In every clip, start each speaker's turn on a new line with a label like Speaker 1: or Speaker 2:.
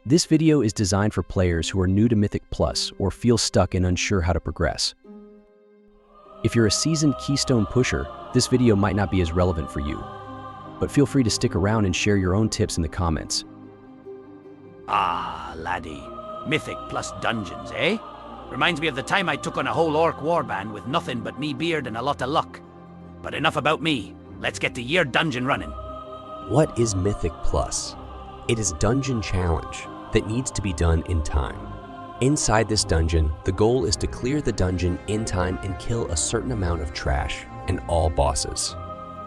Speaker 1: This video is designed for players who are new to Mythic Plus or feel stuck and unsure how to progress. If you're a seasoned Keystone pusher, this video might not be as relevant for you, but feel free to stick around and share your own tips in the comments.
Speaker 2: Ah, laddie. Mythic plus dungeons, eh? Reminds me of the time I took on a whole orc warband with nothing but me beard and a lot of luck. But enough about me. Let's get the year dungeon running.
Speaker 3: What is Mythic Plus? It is a dungeon challenge that needs to be done in time. Inside this dungeon, the goal is to clear the dungeon in time and kill a certain amount of trash and all bosses.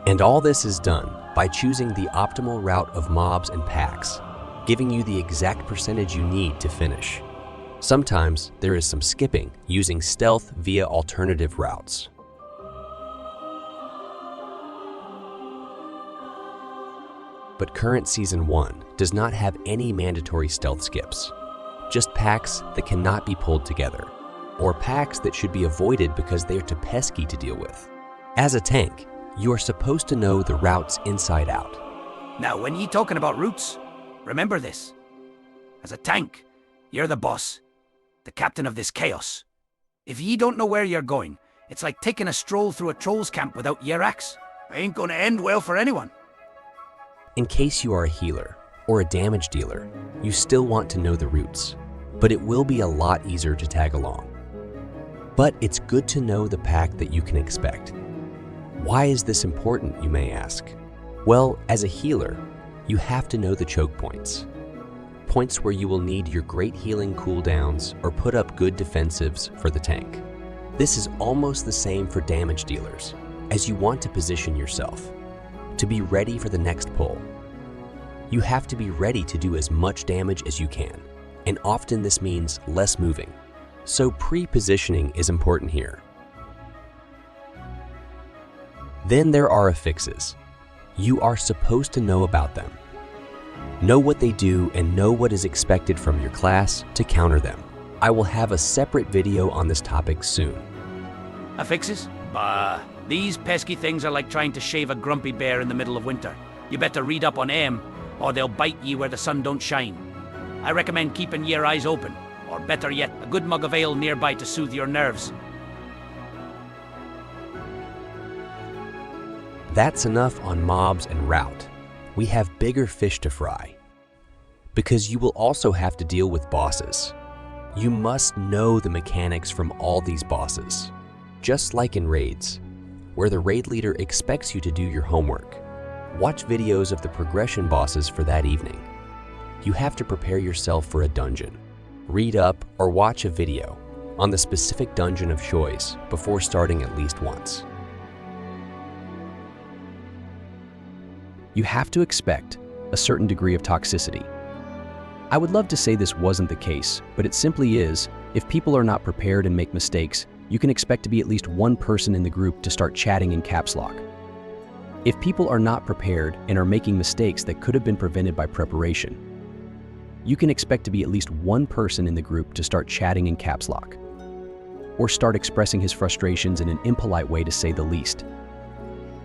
Speaker 3: And all this is done by choosing the optimal route of mobs and packs, giving you the exact percentage you need to finish. Sometimes there is some skipping using stealth via alternative routes. But current Season 1 does not have any mandatory stealth skips, just packs that cannot be pulled together, or packs that should be avoided because they are too pesky to deal with. As a tank, you are supposed to know the routes inside out.
Speaker 2: Now, when ye talking about routes, remember this. As a tank, you're the boss, the captain of this chaos. If ye don't know where you're going, it's like taking a stroll through a troll's camp without your axe. Ain't gonna end well for anyone.
Speaker 3: In case you are a healer or a damage dealer, you still want to know the routes, but it will be a lot easier to tag along. But it's good to know the pack that you can expect. Why is this important, you may ask? Well, as a healer, you have to know the choke points. Points where you will need your great healing cooldowns or put up good defensives for the tank. This is almost the same for damage dealers, as you want to position yourself to be ready for the next pull. You have to be ready to do as much damage as you can, and often this means less moving. So pre-positioning is important here. Then there are affixes. You are supposed to know about them. Know what they do and know what is expected from your class to counter them. I will have a separate video on this topic soon.
Speaker 2: Affixes? Bah, these pesky things are like trying to shave a grumpy bear in the middle of winter. You better read up on them, or they'll bite ye where the sun don't shine. I recommend keeping your eyes open, or better yet, a good mug of ale nearby to soothe your nerves.
Speaker 3: That's enough on mobs and route. We have bigger fish to fry, because you will also have to deal with bosses. You must know the mechanics from all these bosses. Just like in raids, where the raid leader expects you to do your homework. Watch videos of the progression bosses for that evening. You have to prepare yourself for a dungeon. Read up or watch a video on the specific dungeon of choice before starting at least once.
Speaker 1: You have to expect a certain degree of toxicity. I would love to say this wasn't the case, but it simply is. If people are not prepared and make mistakes, you can expect to be at least one person in the group to start chatting in caps lock. If people are not prepared and are making mistakes that could have been prevented by preparation, you can expect to be at least one person in the group to start chatting in caps lock, or start expressing his frustrations in an impolite way, to say the least.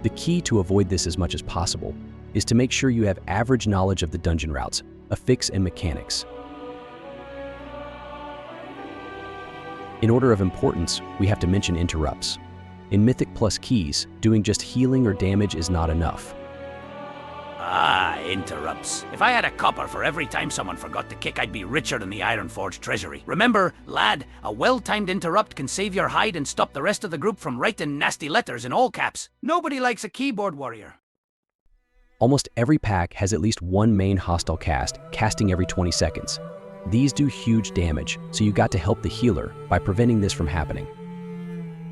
Speaker 1: The key to avoid this as much as possible is to make sure you have average knowledge of the dungeon routes, affix, and mechanics. In order of importance, we have to mention interrupts. In Mythic Plus keys, doing just healing or damage is not enough.
Speaker 2: Ah, interrupts. If I had a copper for every time someone forgot to kick, I'd be richer than the Ironforge treasury. Remember, lad, a well-timed interrupt can save your hide and stop the rest of the group from writing nasty letters in all caps. Nobody likes a keyboard warrior.
Speaker 1: Almost every pack has at least one main hostile casting every 20 seconds. These do huge damage, so you got to help the healer by preventing this from happening.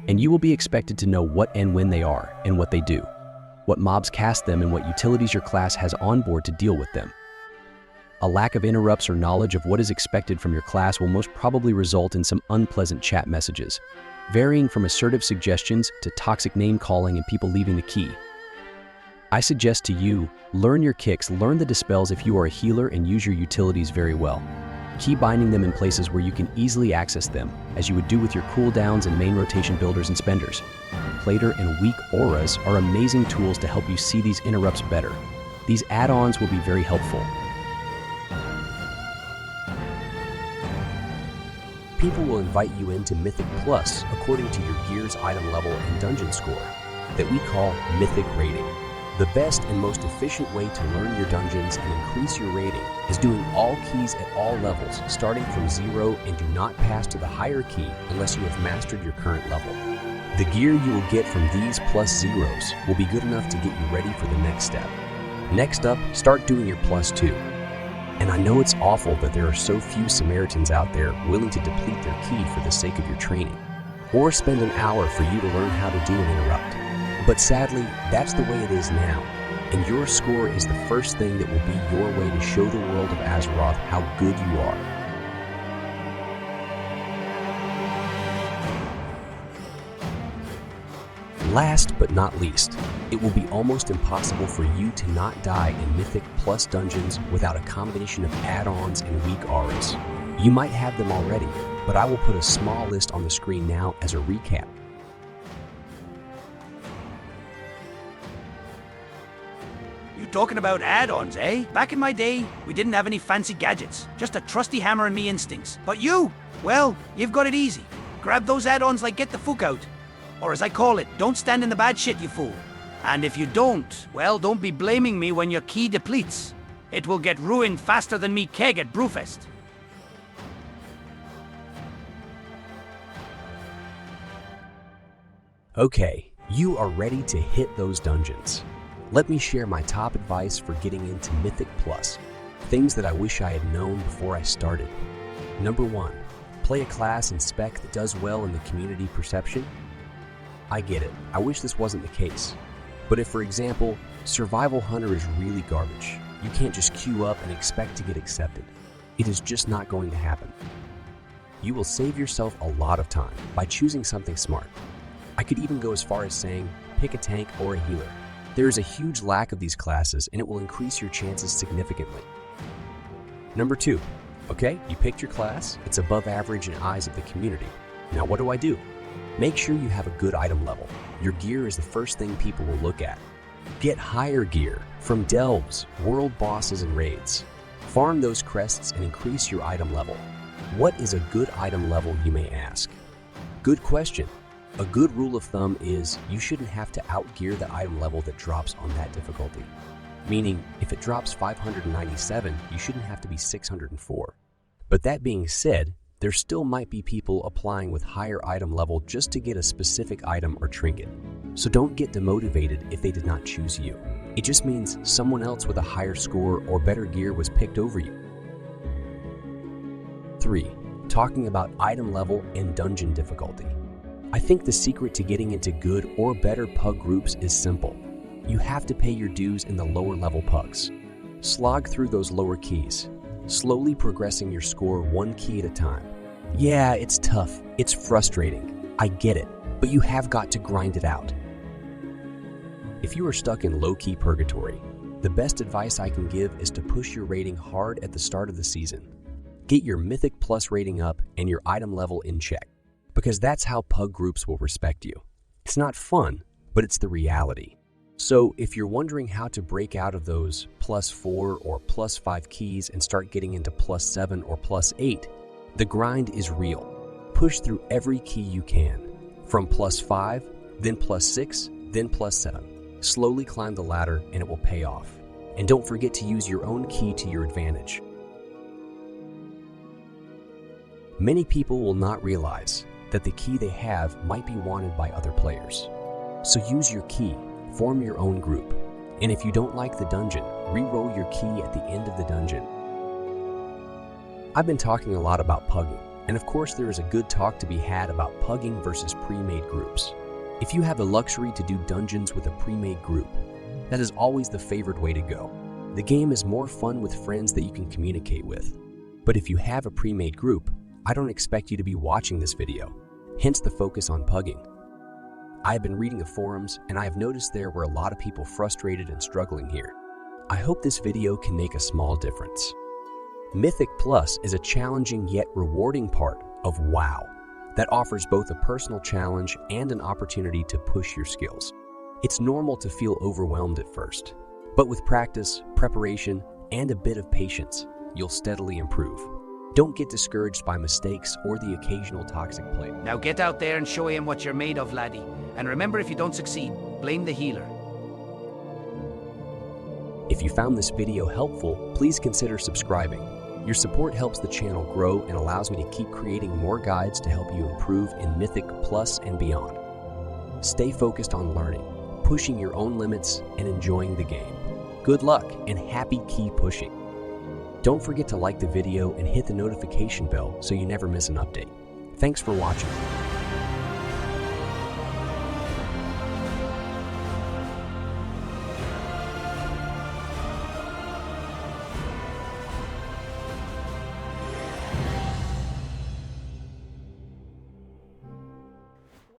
Speaker 1: And you will be expected to know what and when they are and what they do, what mobs cast them, and what utilities your class has on board to deal with them. A lack of interrupts or knowledge of what is expected from your class will most probably result in some unpleasant chat messages, varying from assertive suggestions to toxic name calling and people leaving the key. I suggest to you, learn your kicks, learn the dispels if you are a healer, and use your utilities very well. Key binding them in places where you can easily access them, as you would do with your cooldowns and main rotation builders and spenders. Plater and weak auras are amazing tools to help you see these interrupts better. These add-ons will be very helpful.
Speaker 3: People will invite you into Mythic Plus according to your gear's item level and dungeon score that we call Mythic rating. The best and most efficient way to learn your dungeons and increase your rating is doing all keys at all levels, starting from 0, and do not pass to the higher key unless you have mastered your current level. The gear you will get from these plus zeros will be good enough to get you ready for the next step. Next up, start doing your plus 2. And I know it's awful that there are so few Samaritans out there willing to deplete their key for the sake of your training, or spend an hour for you to learn how to do an interrupt. But sadly, that's the way it is now, and your score is the first thing that will be your way to show the world of Azeroth how good you are. Last but not least, it will be almost impossible for you to not die in Mythic Plus dungeons without a combination of add-ons and weak auras. You might have them already, but I will put a small list on the screen now as a recap.
Speaker 2: You talking about add-ons, eh? Back in my day, we didn't have any fancy gadgets, just a trusty hammer and me instincts. But you, well, you've got it easy. Grab those add-ons like get the fuck out. Or as I call it, don't stand in the bad shit, you fool. And if you don't, well, don't be blaming me when your key depletes. It will get ruined faster than me keg at Brewfest.
Speaker 3: Okay, you are ready to hit those dungeons. Let me share my top advice for getting into Mythic Plus. Things that I wish I had known before I started. Number 1, play a class and spec that does well in the community perception. I get it, I wish this wasn't the case. But if, for example, Survival Hunter is really garbage, you can't just queue up and expect to get accepted. It is just not going to happen. You will save yourself a lot of time by choosing something smart. I could even go as far as saying, pick a tank or a healer. There is a huge lack of these classes and it will increase your chances significantly. Number 2, okay, you picked your class, it's above average in eyes of the community. Now what do? Make sure you have a good item level. Your gear is the first thing people will look at. Get higher gear from delves, world bosses, and raids. Farm those crests and increase your item level. What is a good item level, you may ask? Good question. A good rule of thumb is you shouldn't have to outgear the item level that drops on that difficulty. Meaning, if it drops 597, you shouldn't have to be 604. But that being said, there still might be people applying with higher item level just to get a specific item or trinket. So don't get demotivated if they did not choose you. It just means someone else with a higher score or better gear was picked over you. 3. Talking about item level and dungeon difficulty. I think the secret to getting into good or better pug groups is simple. You have to pay your dues in the lower level pugs. Slog through those lower keys, slowly progressing your score one key at a time. Yeah, it's tough, it's frustrating, I get it, but you have got to grind it out. If you are stuck in low-key purgatory, the best advice I can give is to push your rating hard at the start of the season. Get your Mythic Plus rating up and your item level in check, because that's how pug groups will respect you. It's not fun, but it's the reality. So if you're wondering how to break out of those +4 or +5 keys and start getting into +7 or +8, the grind is real. Push through every key you can. From +5, then +6, then +7. Slowly climb the ladder and it will pay off. And don't forget to use your own key to your advantage. Many people will not realize that the key they have might be wanted by other players. So use your key. Form your own group, and if you don't like the dungeon, re-roll your key at the end of the dungeon. I've been talking a lot about pugging, and of course there is a good talk to be had about pugging versus pre-made groups. If you have the luxury to do dungeons with a pre-made group, that is always the favored way to go. The game is more fun with friends that you can communicate with. But if you have a pre-made group, I don't expect you to be watching this video, hence the focus on pugging. I have been reading the forums, and I have noticed there were a lot of people frustrated and struggling here. I hope this video can make a small difference. Mythic Plus is a challenging yet rewarding part of WoW that offers both a personal challenge and an opportunity to push your skills. It's normal to feel overwhelmed at first, but with practice, preparation, and a bit of patience, you'll steadily improve. Don't get discouraged by mistakes or the occasional toxic play.
Speaker 2: Now get out there and show him what you're made of, laddie. And remember, if you don't succeed, blame the healer.
Speaker 3: If you found this video helpful, please consider subscribing. Your support helps the channel grow and allows me to keep creating more guides to help you improve in Mythic Plus and beyond. Stay focused on learning, pushing your own limits, and enjoying the game. Good luck and happy key pushing. Don't forget to like the video and hit the notification bell so you never miss an update. Thanks for watching.